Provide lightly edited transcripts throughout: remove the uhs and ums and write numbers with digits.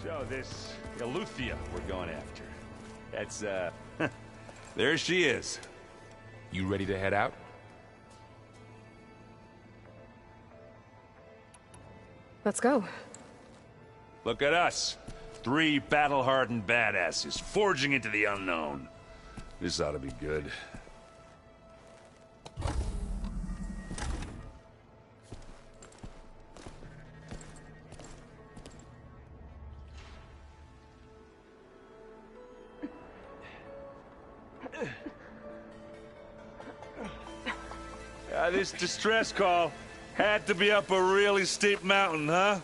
So this Eleuthia we're going after. That's, there she is. You ready to head out? Let's go. Look at us. 3 battle-hardened badasses forging into the unknown. This ought to be good. This distress call had to be up a really steep mountain, huh?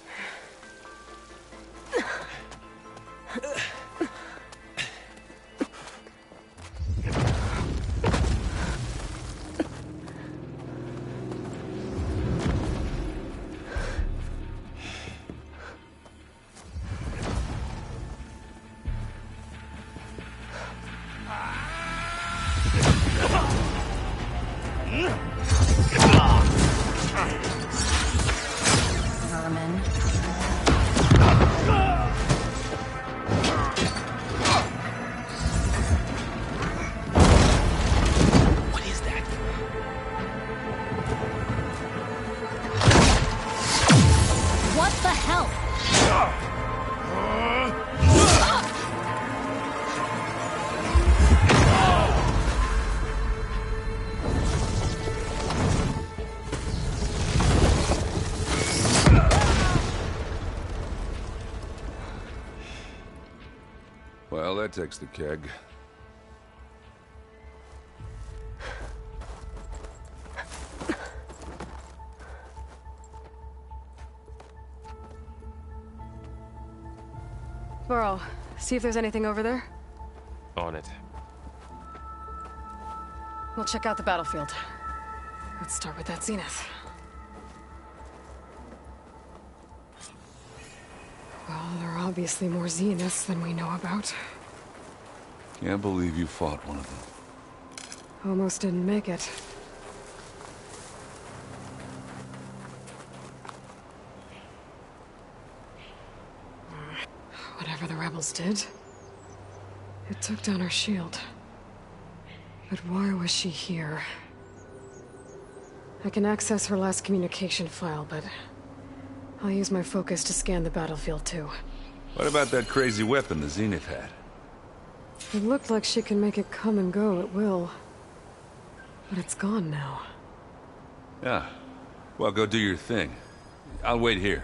Well, that takes the keg. Burrow, see if there's anything over there. On it. We'll check out the battlefield. Let's start with that zenith. Well, there are obviously more zeniths than we know about. Can't believe you fought one of them. Almost didn't make it. Whatever the rebels did, it took down her shield. But why was she here? I can access her last communication file, but I'll use my focus to scan the battlefield too. What about that crazy weapon the Zenith had? It looked like she can make it come and go at will. But it's gone now. Yeah. Well, go do your thing. I'll wait here.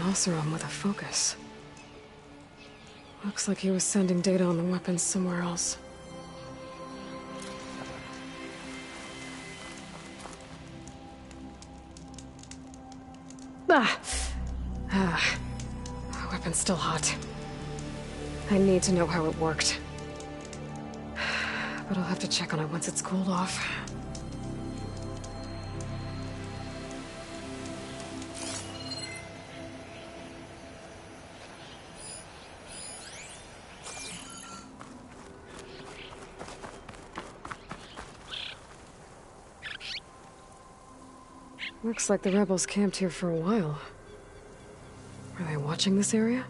Oseram with a focus. Looks like he was sending data on the weapons somewhere else. Weapon's still hot. I need to know how it worked. But I'll have to check on it once it's cooled off. Looks like the rebels camped here for a while. Are they watching this area?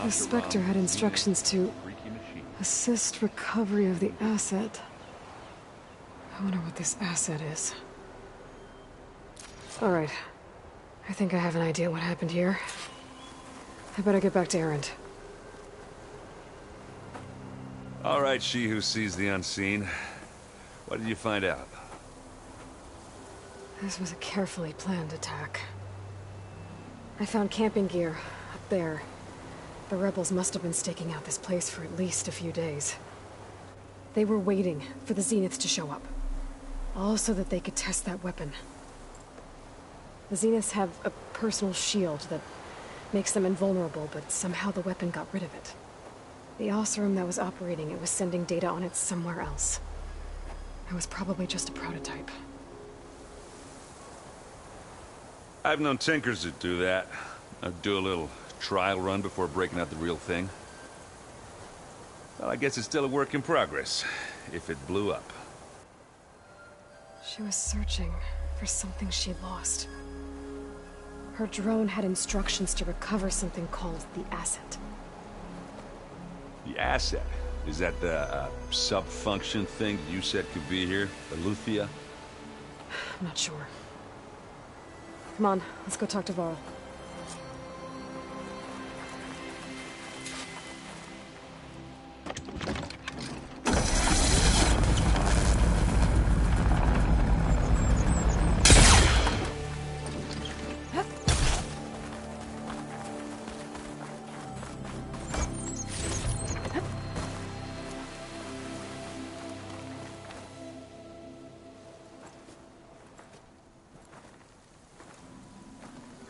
The Spectre had instructions to assist recovery of the asset. I wonder what this asset is. All right. I think I have an idea what happened here. I better get back to Erend. All right, she who sees the unseen. What did you find out? This was a carefully planned attack. I found camping gear up there. The rebels must have been staking out this place for at least a few days. They were waiting for the Zeniths to show up. All so that they could test that weapon. The Zeniths have a personal shield that makes them invulnerable, but somehow the weapon got rid of it. The Oseram that was operating it was sending data on it somewhere else. It was probably just a prototype. I've known tinkers that do that. I'd do a little trial run before breaking out the real thing. Well, I guess it's still a work in progress, if it blew up. She was searching for something she lost. Her drone had instructions to recover something called the asset. The asset? Is that the sub-function thing you said could be here? The Luthia? I'm not sure. Come on, let's go talk to Varl.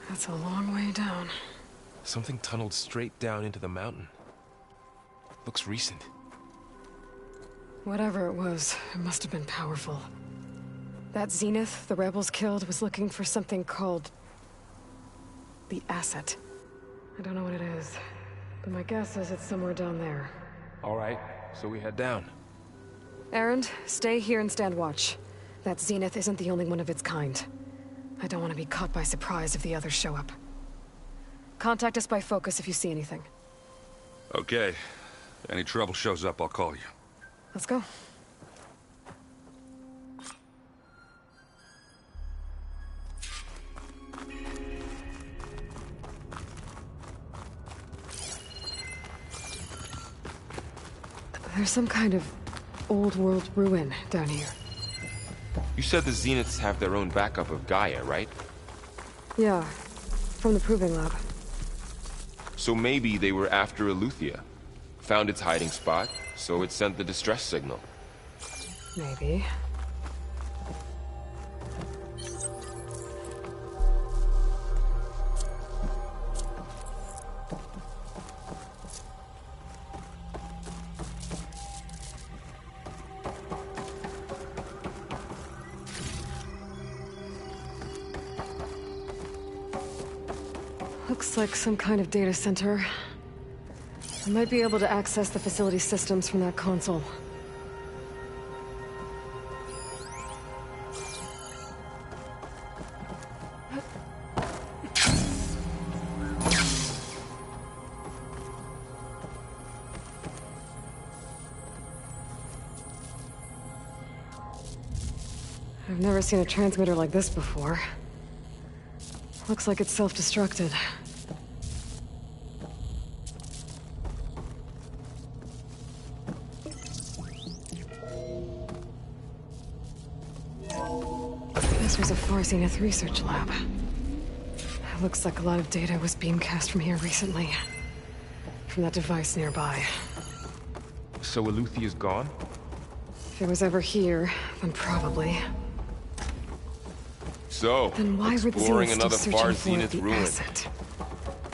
That's a long way down. Something tunneled straight down into the mountain. Looks recent. Whatever it was, it must have been powerful. That Zenith the rebels killed was looking for something called the asset. I don't know what it is, but my guess is it's somewhere down there. All right, so we head down. Erend, stay here and stand watch. That Zenith isn't the only one of its kind. I don't want to be caught by surprise if the others show up. Contact us by focus if you see anything. Okay. If any trouble shows up, I'll call you. Let's go. There's some kind of old world ruin down here. You said the Zeniths have their own backup of Gaia, right? Yeah, from the Proving Lab. So maybe they were after Eleuthia. Found its hiding spot, so it sent the distress signal. Maybe. Looks like some kind of data center. I might be able to access the facility systems from that console. I've never seen a transmitter like this before. Looks like it's self-destructed. This was a Far Zenith research lab. It looks like a lot of data was beamcast from here recently. From that device nearby. So Eleuthia's gone? If it was ever here, then probably. So, Then why would exploring Zenith another still Far searching for Zenith the ruin. asset?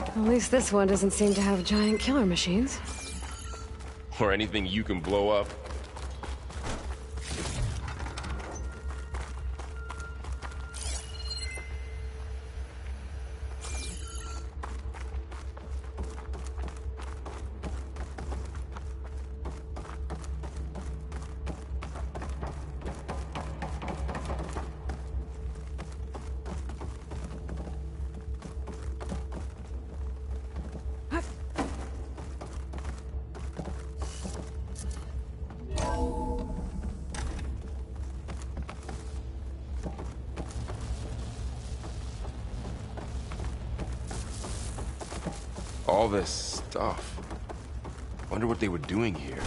At least this one doesn't seem to have giant killer machines. Or anything you can blow up. all this stuff. Wonder what they were doing here.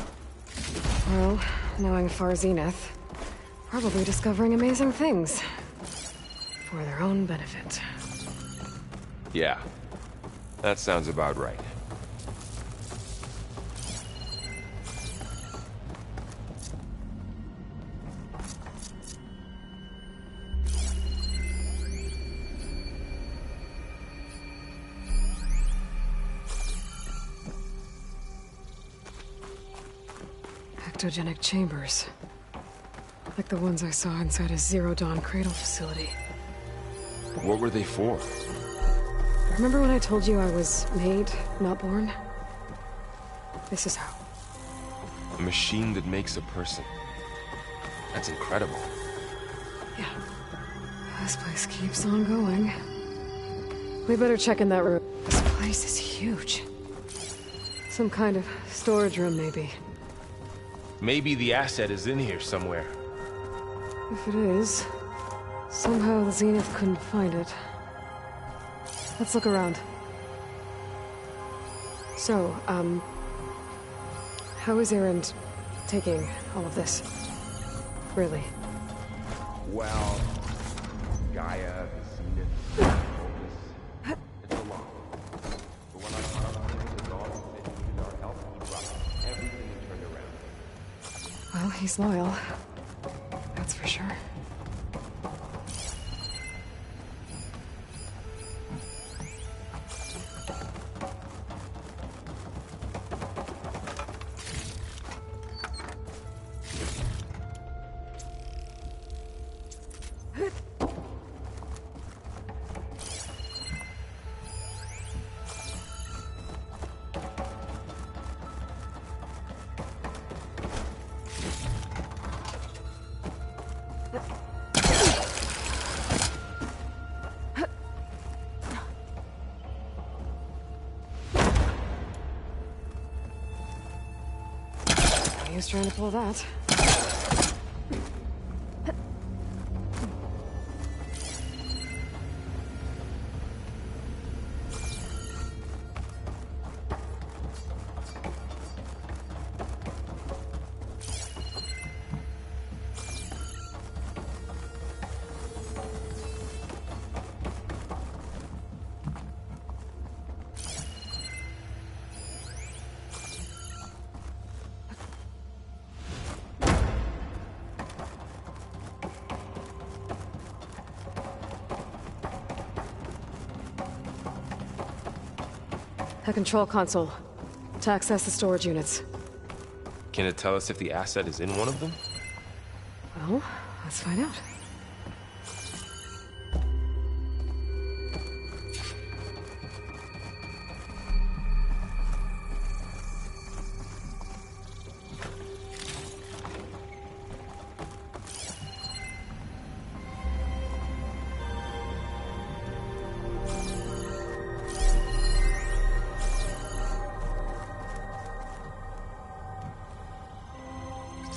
Well, knowing Far Zenith, probably discovering amazing things. For their own benefit. Yeah, that sounds about right. Ectogenic chambers. Like the ones I saw inside a Zero Dawn cradle facility. What were they for? Remember when I told you I was made, not born? This is how. A machine that makes a person. That's incredible. Yeah. This place keeps on going. We better check in that room. This place is huge. Some kind of storage room, maybe. Maybe the asset is in here somewhere. If it is, somehow the Zenith couldn't find it. Let's look around. So, how is Erend taking all of this? Really? Well, Gaia, the Zenith, it's a lot. But when I found out the dogs that needed our help, he dropped everything and turned around. Well, he's loyal. That's for sure. He was trying to pull that. A control console to access the storage units. Can it tell us if the asset is in one of them? Well, let's find out.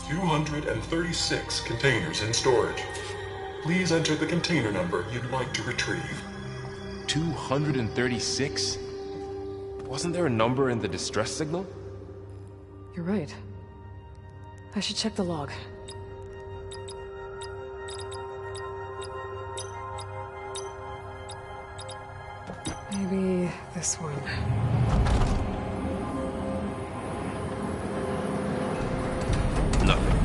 $236 containers in storage. Please enter the container number you'd like to retrieve. 236? Wasn't there a number in the distress signal? You're right. I should check the log. Maybe this one. Nothing.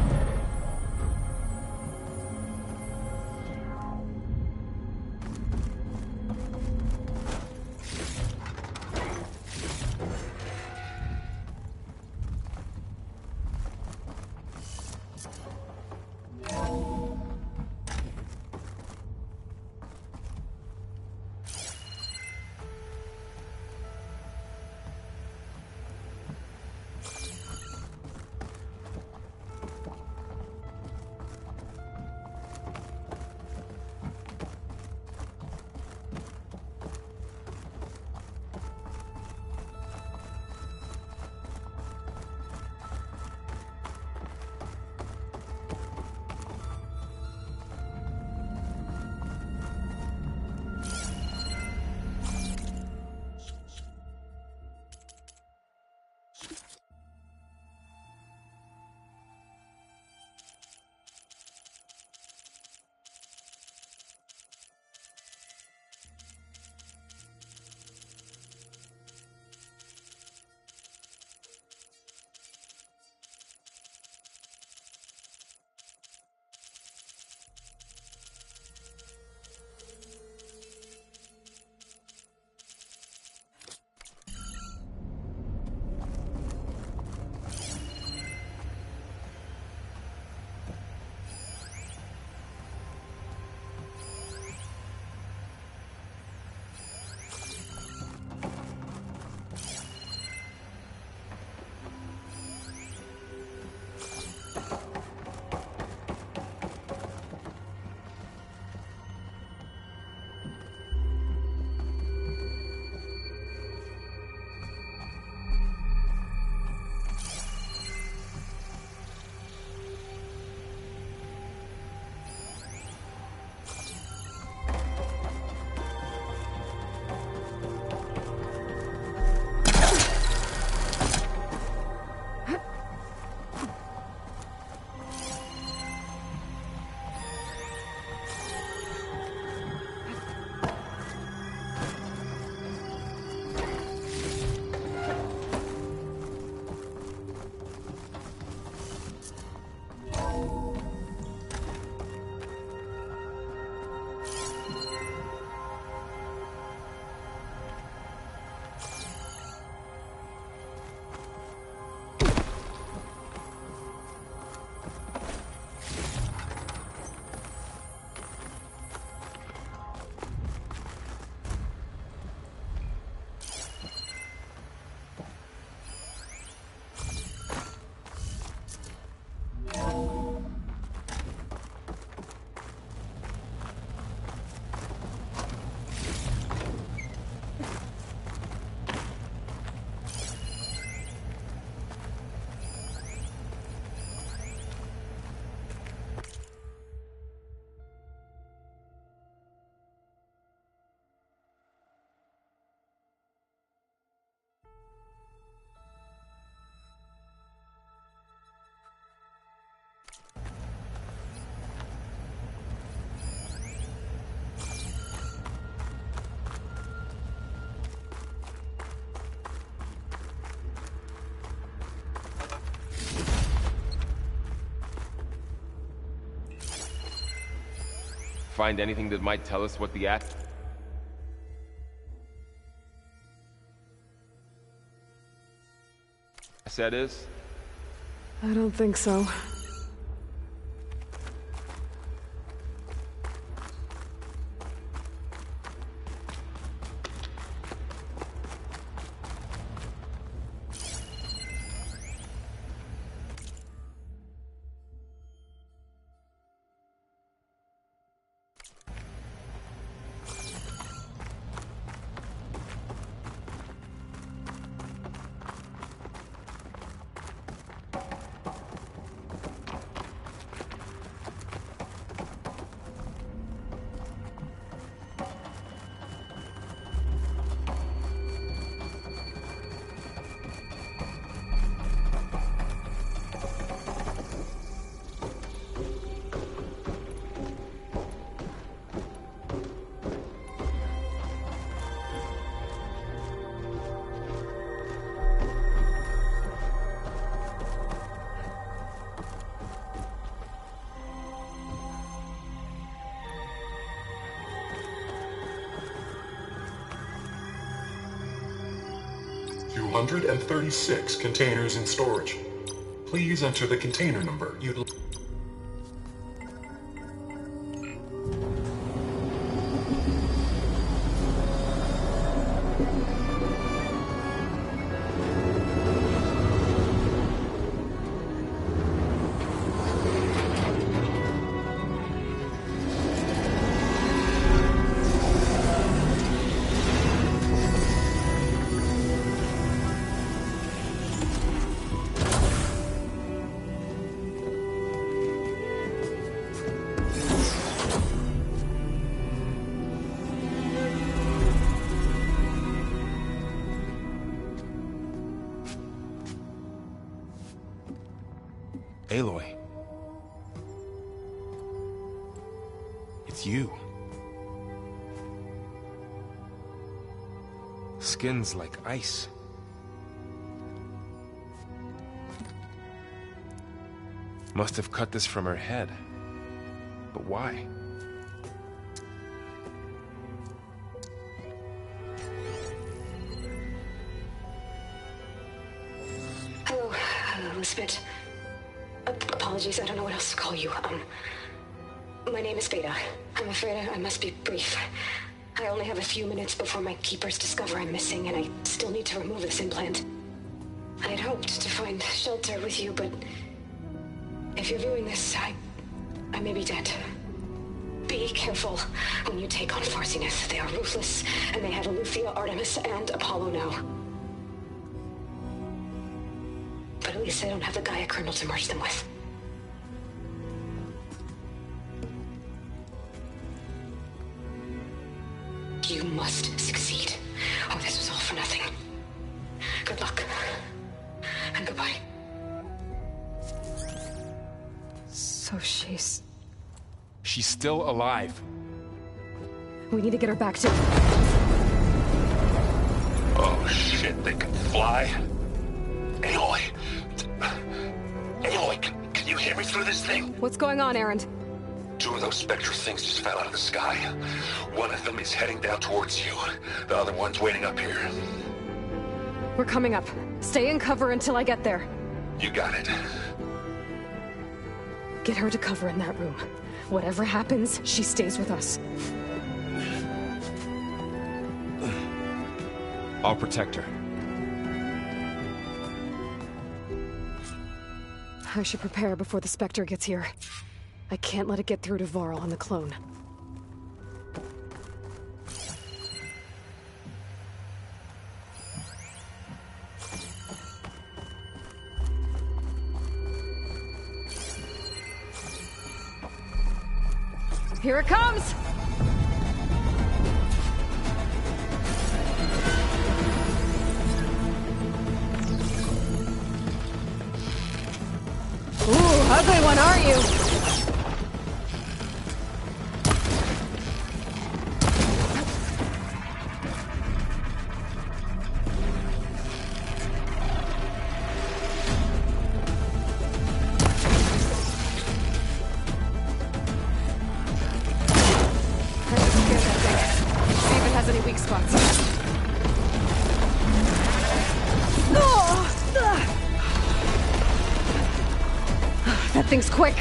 find anything that might tell us what the asset is? I don't think so. $236 containers in storage. Please enter the container number you'd like. Aloy. It's you. Skin's like ice. Must have cut this from her head. But why? Hello, Elizabeth. Apologies, I don't know what else to call you. My name is Veda. I'm afraid I must be brief. I only have a few minutes before my keepers discover I'm missing, and I still need to remove this implant. I had hoped to find shelter with you, but if you're viewing this, I may be dead. Be careful when you take on Farsiness. They are ruthless, and they have Eleuthia, Artemis, and Apollo now. But at least I don't have the Gaia kernel to merge them with. You must succeed, or this was all for nothing. Good luck. And goodbye. So she's still alive. We need to get her back to... Oh shit, they can fly? Aloy! Aloy, can you hear me through this thing? What's going on, Erend? Two of those spectral things just fell out of the sky. One of them is heading down towards you. The other one's waiting up here. We're coming up. Stay in cover until I get there. You got it. Get her to cover in that room. Whatever happens, she stays with us. I'll protect her. I should prepare before the Spectre gets here. I can't let it get through to Varl and the clone. Here it comes! Ooh, ugly one, are you? things quick!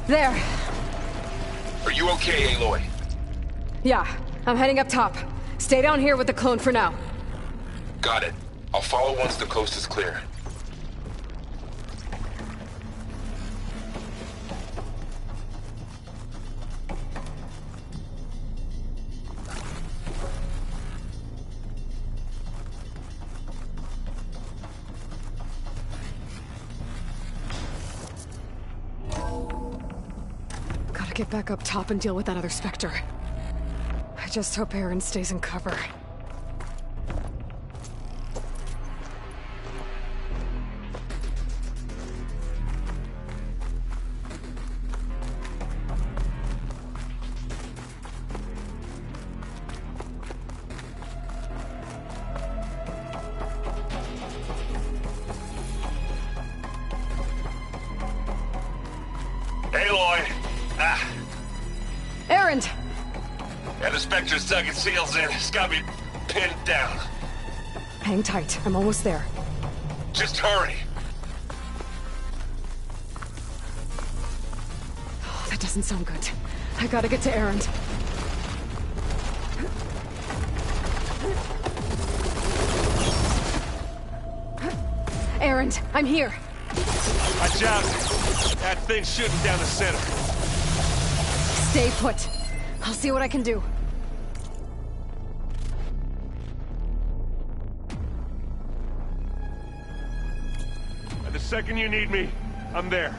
There. Are you okay, Aloy? Yeah, I'm heading up top. Stay down here with the clone for now. Got it. I'll follow once the coast is clear. Gotta get back up top and deal with that other Spectre. I just hope Aaron stays in cover. Aloy! Ah, Aaron! yeah, the Spectre's dug its heels in. It's got me pinned down. Hang tight, I'm almost there. Just hurry. Oh, that doesn't sound good. I gotta get to Aaron. Aaron, I'm here. Watch out! That thing's shooting down the center. Stay put. I'll see what I can do. And the second you need me, I'm there.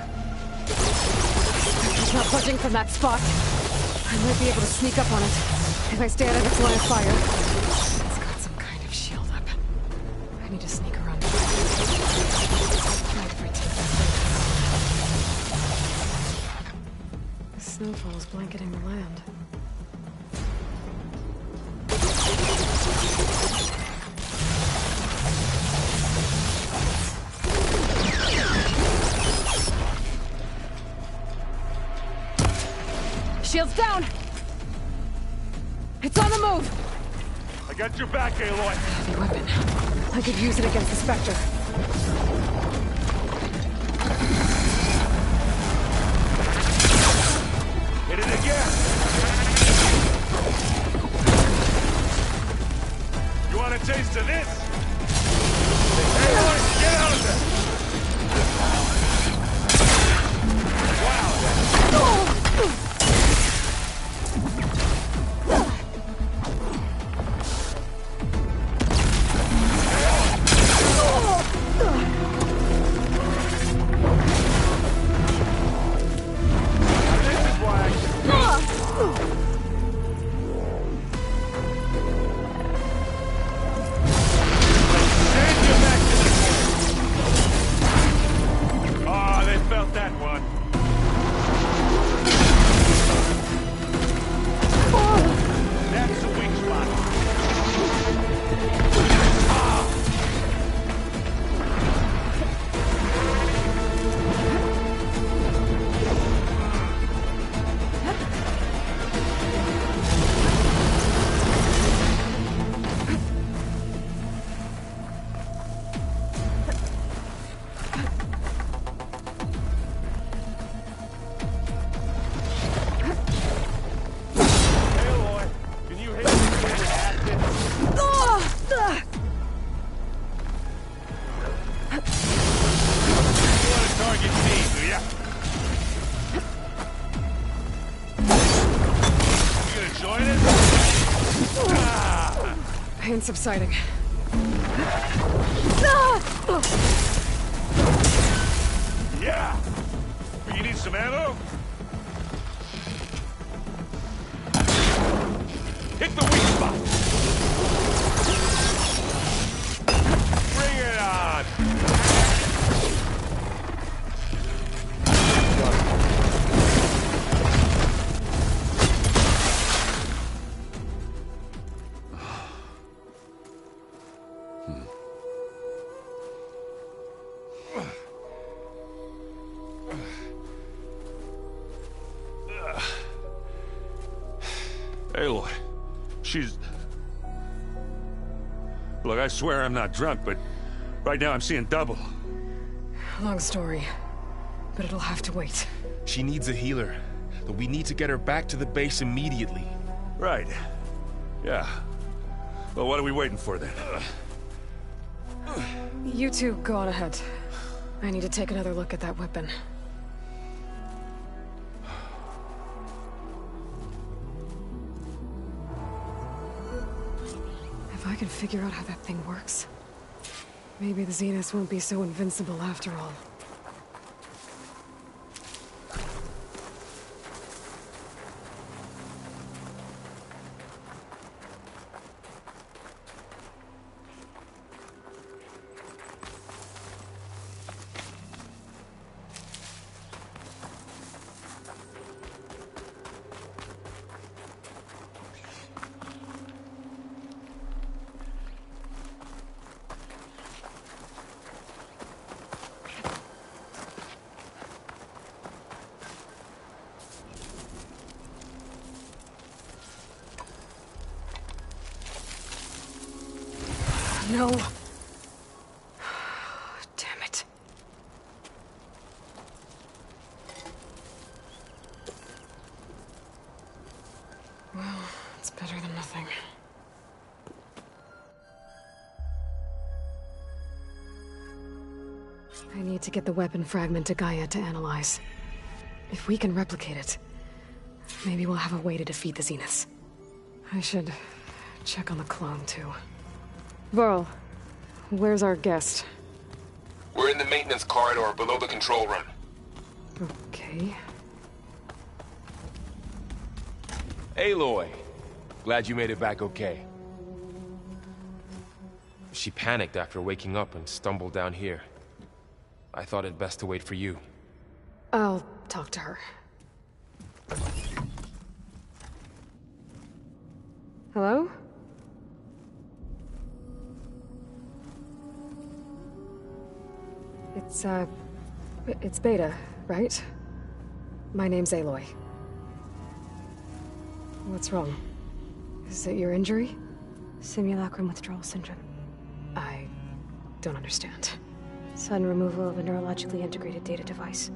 It's not budging from that spot. I might be able to sneak up on it if I stay out of its line of fire. It's got some kind of shield up. I need to sneak around. Mind if I take that thing? The snowfall's blanketing the land. Shield's down! It's on the move! I got your back, Aloy. Heavy weapon. I could use it against the Spectre. Hit it again! You want a taste of this? Aloy, get out of there! Wow! Pain subsiding. Yeah! You need some ammo? Hit the weak spot! Bring it on! Aloy, she's... Look, I swear I'm not drunk, but right now I'm seeing double. Long story. but it'll have to wait. She needs a healer, but we need to get her back to the base immediately. Right. Yeah. Well, what are we waiting for then? You two go on ahead. I need to take another look at that weapon. If I can figure out how that thing works, maybe the Zeniths won't be so invincible after all. No. Damn it. Well, it's better than nothing. I need to get the weapon fragment to Gaia to analyze. If we can replicate it, maybe we'll have a way to defeat the Zeniths. I should check on the clone, too. Varl, where's our guest? We're in the maintenance corridor below the control room. Okay. Aloy, glad you made it back okay. She panicked after waking up and stumbled down here. I thought it best to wait for you. I'll talk to her. Hello? It's Beta, right? My name's Aloy. What's wrong? Is it your injury? Simulacrum withdrawal syndrome. I don't understand. Sudden removal of a neurologically integrated data device.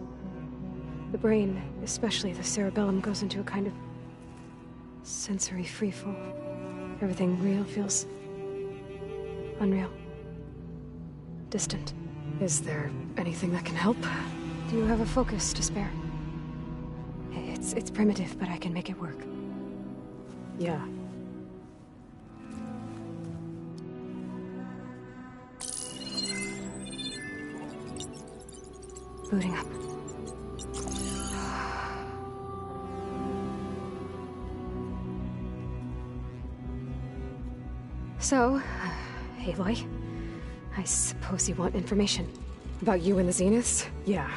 The brain, especially the cerebellum, goes into a kind of sensory freefall. Everything real feels unreal. Distant. Is there anything that can help? Do you have a focus to spare? It's primitive, but I can make it work. Yeah. Booting up. So, Aloy, I suppose you want information. About you and the Zeniths? Yeah.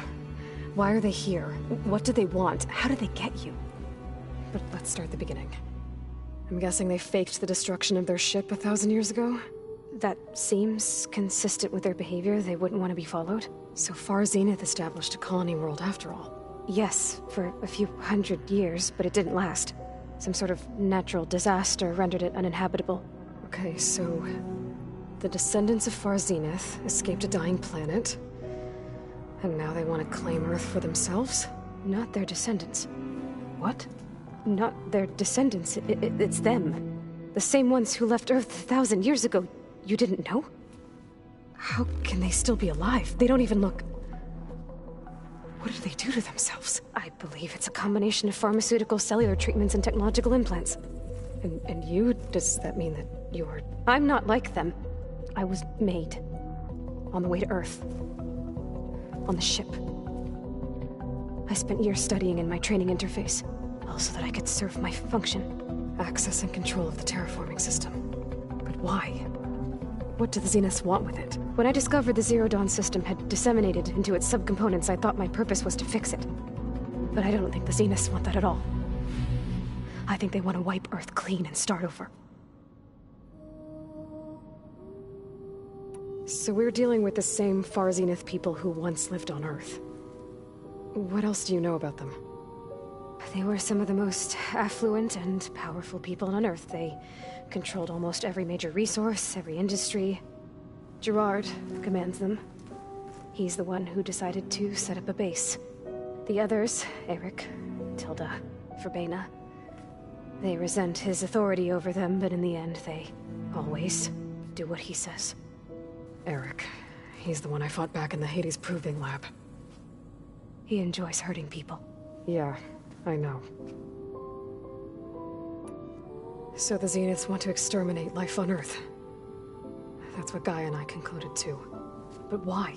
Why are they here? What do they want? How did they get you? But let's start at the beginning. I'm guessing they faked the destruction of their ship 1,000 years ago? That seems consistent with their behavior. They wouldn't want to be followed. So far, Zenith established a colony world after all. Yes, for a few hundred years, but it didn't last. Some sort of natural disaster rendered it uninhabitable. Okay, so the descendants of Far Zenith escaped a dying planet, and now they want to claim Earth for themselves? Not their descendants. What? Not their descendants. It's them. The same ones who left Earth 1,000 years ago. You didn't know? How can they still be alive? They don't even look... What did they do to themselves? I believe it's a combination of pharmaceutical, cellular treatments, and technological implants. And you? Does that mean that you're... I'm not like them. I was made. On the way to Earth. On the ship. I spent years studying in my training interface, all so that I could serve my function. Access and control of the terraforming system. But why? What do the Zeniths want with it? When I discovered the Zero Dawn system had disseminated into its subcomponents, I thought my purpose was to fix it. But I don't think the Zeniths want that at all. I think they want to wipe Earth clean and start over. So we're dealing with the same Far Zenith people who once lived on Earth. What else do you know about them? They were some of the most affluent and powerful people on Earth. They controlled almost every major resource, every industry. Gerard commands them. He's the one who decided to set up a base. The others, Eric, Tilda, Verbena, they resent his authority over them, but in the end, they always do what he says. Eric. He's the one I fought back in the Hades Proving Lab. He enjoys hurting people. Yeah, I know. So the Zeniths want to exterminate life on Earth. That's what Gaia and I concluded too. But why?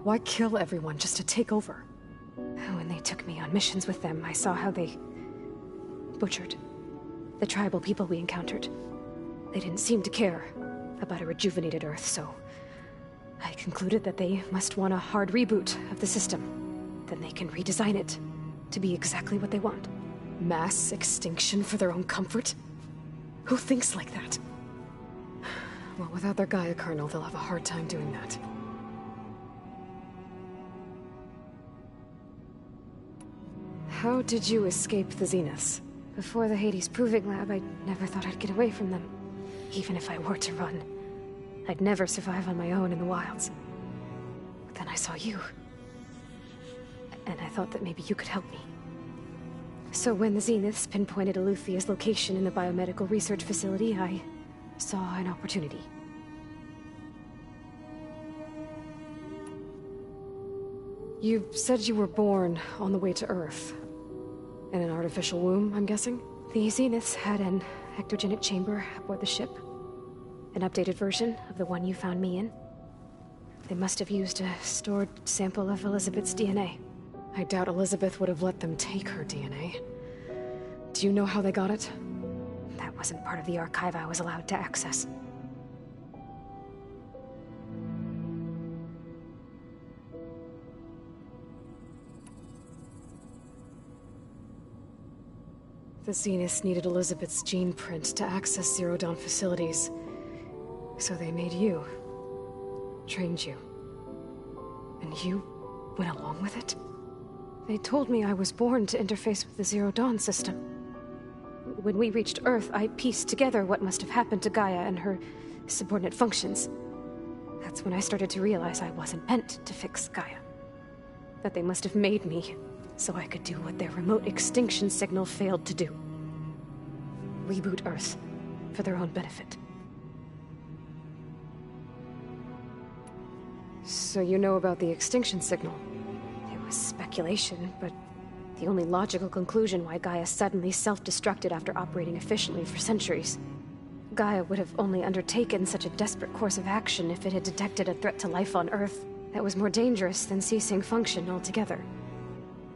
Why kill everyone just to take over? When they took me on missions with them, I saw how they butchered the tribal people we encountered. They didn't seem to care about a rejuvenated Earth, so I concluded that they must want a hard reboot of the system. Then they can redesign it to be exactly what they want. Mass extinction for their own comfort? Who thinks like that? Well, without their Gaia kernel, they'll have a hard time doing that. How did you escape the Zeniths? Before the Hades Proving Lab, I never thought I'd get away from them. Even if I were to run, I'd never survive on my own in the wilds. But then I saw you. And I thought that maybe you could help me. So when the Zeniths pinpointed Eluthia's location in the biomedical research facility, I saw an opportunity. You said you were born on the way to Earth. In an artificial womb, I'm guessing? The Zeniths had an ectogenic chamber aboard the ship. An updated version of the one you found me in. They must have used a stored sample of Elizabeth's DNA. I doubt Elizabeth would have let them take her DNA. Do you know how they got it? That wasn't part of the archive I was allowed to access. The Zeniths needed Elizabeth's gene print to access Zero Dawn facilities. So they made you. Trained you. And you went along with it? They told me I was born to interface with the Zero Dawn system. When we reached Earth, I pieced together what must have happened to Gaia and her subordinate functions. That's when I started to realize I wasn't meant to fix Gaia. That they must have made me so I could do what their remote extinction signal failed to do. Reboot Earth for their own benefit. So you know about the extinction signal? It was speculation, but the only logical conclusion why Gaia suddenly self-destructed after operating efficiently for centuries. Gaia would have only undertaken such a desperate course of action if it had detected a threat to life on Earth that was more dangerous than ceasing function altogether.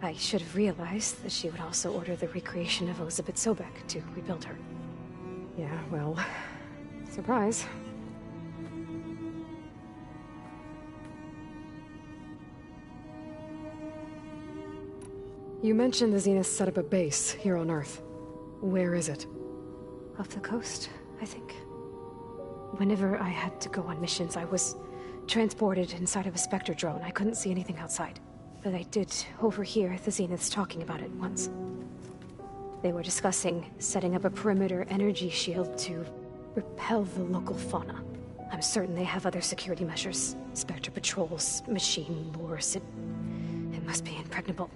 I should have realized that she would also order the recreation of Elizabeth Sobek to rebuild her. Yeah, well, surprise. You mentioned the Zeniths set up a base here on Earth. Where is it? Off the coast, I think. Whenever I had to go on missions, I was transported inside of a Spectre drone. I couldn't see anything outside. But I did overhear the Zeniths talking about it once. They were discussing setting up a perimeter energy shield to repel the local fauna. I'm certain they have other security measures. Spectre patrols, machine lures. It must be impregnable.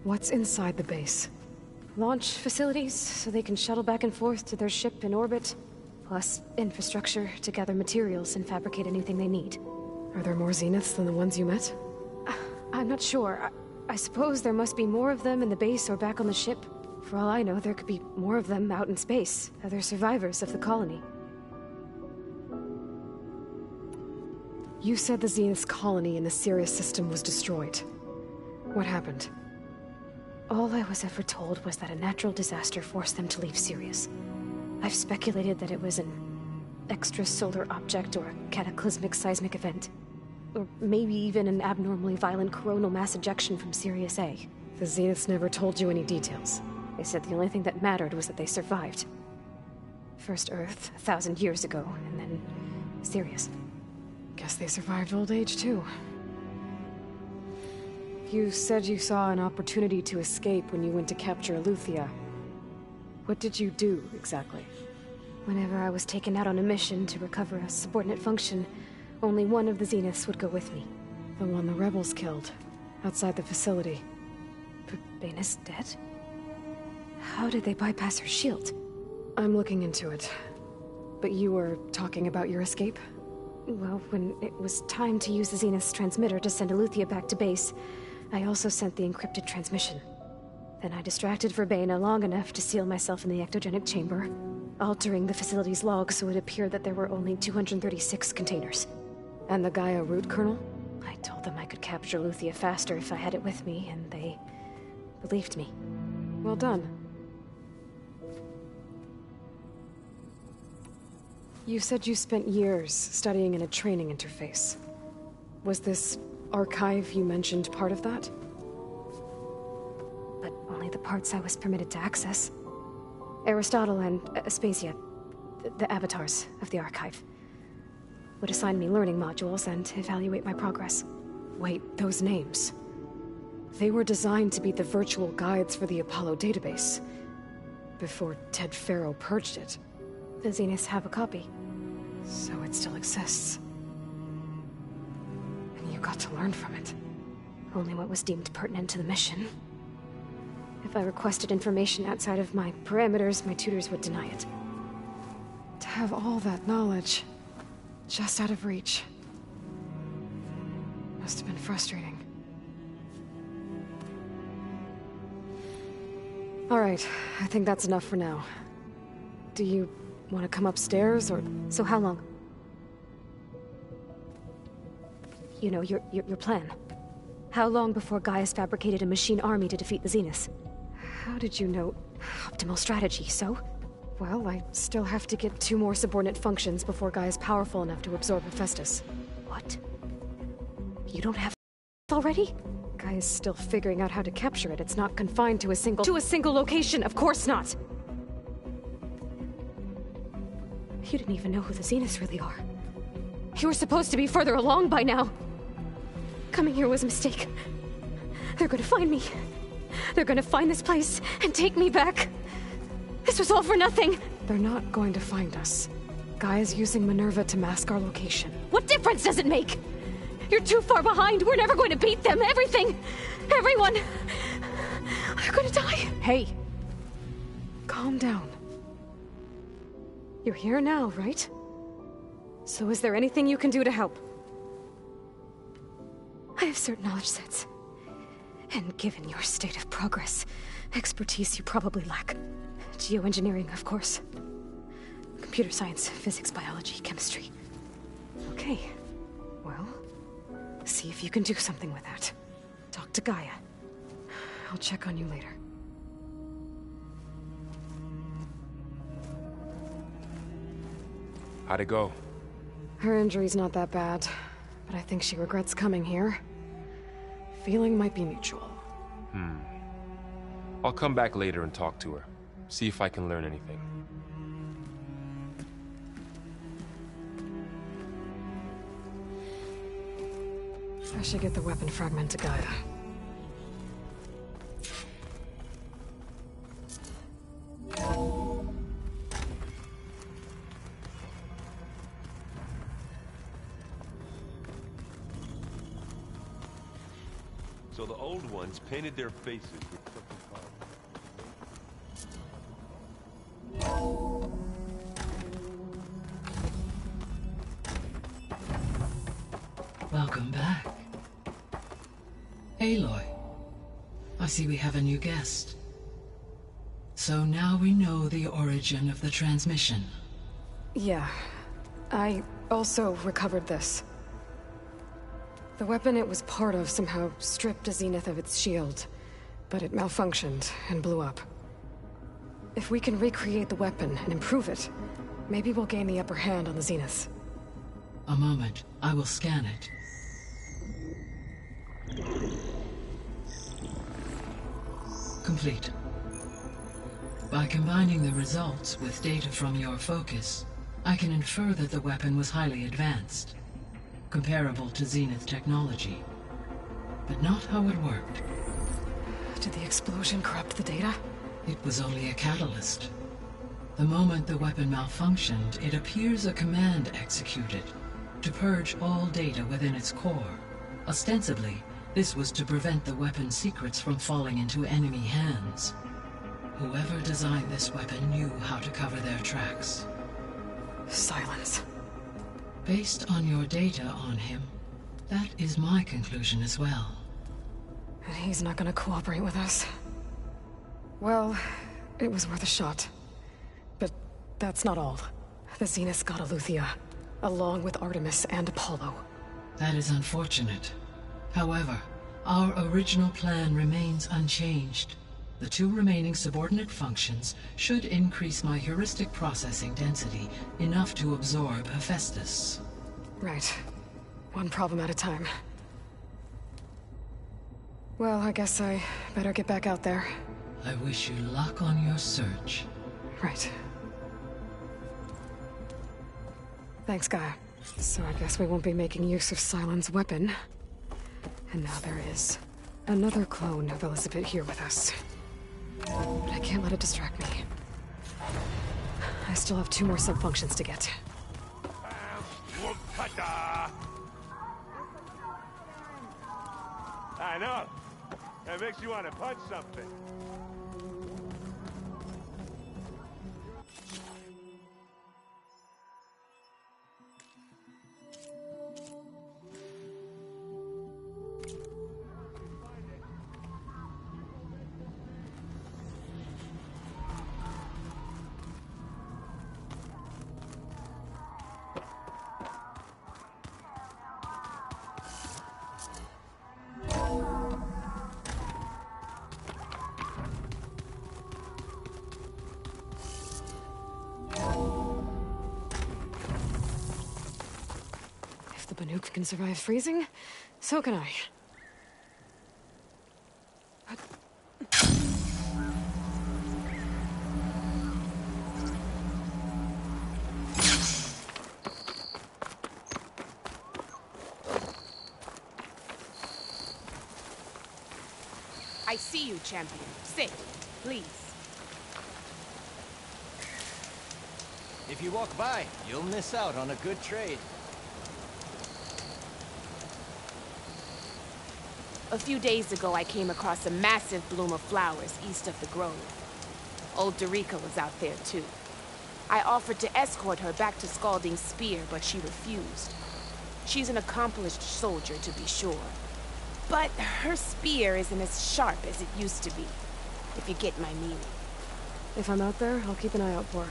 What's inside the base? Launch facilities, so they can shuttle back and forth to their ship in orbit. Plus, infrastructure to gather materials and fabricate anything they need. Are there more Zeniths than the ones you met? I'm not sure. I suppose there must be more of them in the base or back on the ship. For all I know, there could be more of them out in space, other survivors of the colony. You said the Zenith's colony in the Sirius system was destroyed. What happened? All I was ever told was that a natural disaster forced them to leave Sirius. I've speculated that it was an extrasolar object or a cataclysmic seismic event. Or maybe even an abnormally violent coronal mass ejection from Sirius A. The Zeniths never told you any details. They said the only thing that mattered was that they survived. First Earth, 1,000 years ago, and then Sirius. Guess they survived old age, too. You said you saw an opportunity to escape when you went to capture Eluthia. What did you do, exactly? Whenever I was taken out on a mission to recover a subordinate function, only one of the Zeniths would go with me. The one the rebels killed, outside the facility. Bane is dead? How did they bypass her shield? I'm looking into it. But you were talking about your escape? Well, when it was time to use the Zenith's transmitter to send Aletheia back to base, I also sent the encrypted transmission. Then I distracted Verbena long enough to seal myself in the ectogenic chamber, altering the facility's log so it appeared that there were only 236 containers. And the Gaia root kernel? I told them I could capture Aletheia faster if I had it with me, and they believed me. Well done. You said you spent years studying in a training interface. Was this archive you mentioned part of that? But only the parts I was permitted to access. Aristotle and Aspasia, the avatars of the archive, would assign me learning modules and evaluate my progress. Wait, those names. They were designed to be the virtual guides for the Apollo database, before Ted Faro purged it. The Zeniths have a copy. So it still exists. And you got to learn from it. Only what was deemed pertinent to the mission. If I requested information outside of my parameters, my tutors would deny it. To have all that knowledge, just out of reach. Must have been frustrating. All right, I think that's enough for now. Do you want to come upstairs, or...? So how long? You know, your plan. How long before Gaia's fabricated a machine army to defeat the Zeniths? How did you know? Optimal strategy, so? Well, I still have to get 2 more subordinate functions before Gaia's powerful enough to absorb Hephaestus. What? You don't have already? Gaia's still figuring out how to capture it. It's not confined to a single location, of course not! You didn't even know who the Zeniths really are. You were supposed to be further along by now. Coming here was a mistake. They're gonna find me. They're gonna find this place and take me back. This was all for nothing. They're not going to find us. Gaia's using Minerva to mask our location. What difference does it make? You're too far behind. We're never going to beat them. Everything. Everyone. They're gonna die. Hey. Calm down. You're here now, right? So is there anything you can do to help? I have certain knowledge sets. And given your state of progress, expertise you probably lack. Geoengineering, of course. Computer science, physics, biology, chemistry. Okay. Well, see if you can do something with that. Talk to Gaia. I'll check on you later. How'd it go? Her injury's not that bad, but I think she regrets coming here. Feeling might be mutual. I'll come back later and talk to her. See if I can learn anything. I should get the weapon fragment to Gaia. So the old ones painted their faces with something called... Welcome back. Aloy, I see we have a new guest. So now we know the origin of the transmission. Yeah. I also recovered this. The weapon it was part of somehow stripped a Zenith of its shield, but it malfunctioned and blew up. If we can recreate the weapon and improve it, maybe we'll gain the upper hand on the Zeniths. A moment, I will scan it. Complete. By combining the results with data from your focus, I can infer that the weapon was highly advanced, comparable to Zenith technology, but not how it worked. Did the explosion corrupt the data? It was only a catalyst. The moment the weapon malfunctioned, it appears a command executed to purge all data within its core, ostensibly This was to prevent the weapon's secrets from falling into enemy hands. Whoever designed this weapon knew how to cover their tracks. Silence. Based on your data on him, that is my conclusion as well. And he's not gonna cooperate with us. Well, it was worth a shot. But that's not all. The Zeniths got Aletheia, along with Artemis and Apollo. That is unfortunate. However, our original plan remains unchanged. The 2 remaining subordinate functions should increase my heuristic processing density enough to absorb Hephaestus. Right. One problem at a time. Well, I guess I better get back out there. I wish you luck on your search. Right. Thanks, Gaia. So I guess we won't be making use of Cylon's weapon. And now there is another clone of Elizabeth here with us. But I can't let it distract me. I still have 2 more sub-functions to get. I know. That makes you want to punch something. If the Banuk can survive freezing, so can I. I see you, champion. Sit, please. If you walk by, you'll miss out on a good trade. A few days ago, I came across a massive bloom of flowers east of the grove. Old Derica was out there, too. I offered to escort her back to Scalding's Spear, but she refused. She's an accomplished soldier, to be sure. But her spear isn't as sharp as it used to be, if you get my meaning. If I'm out there, I'll keep an eye out for her.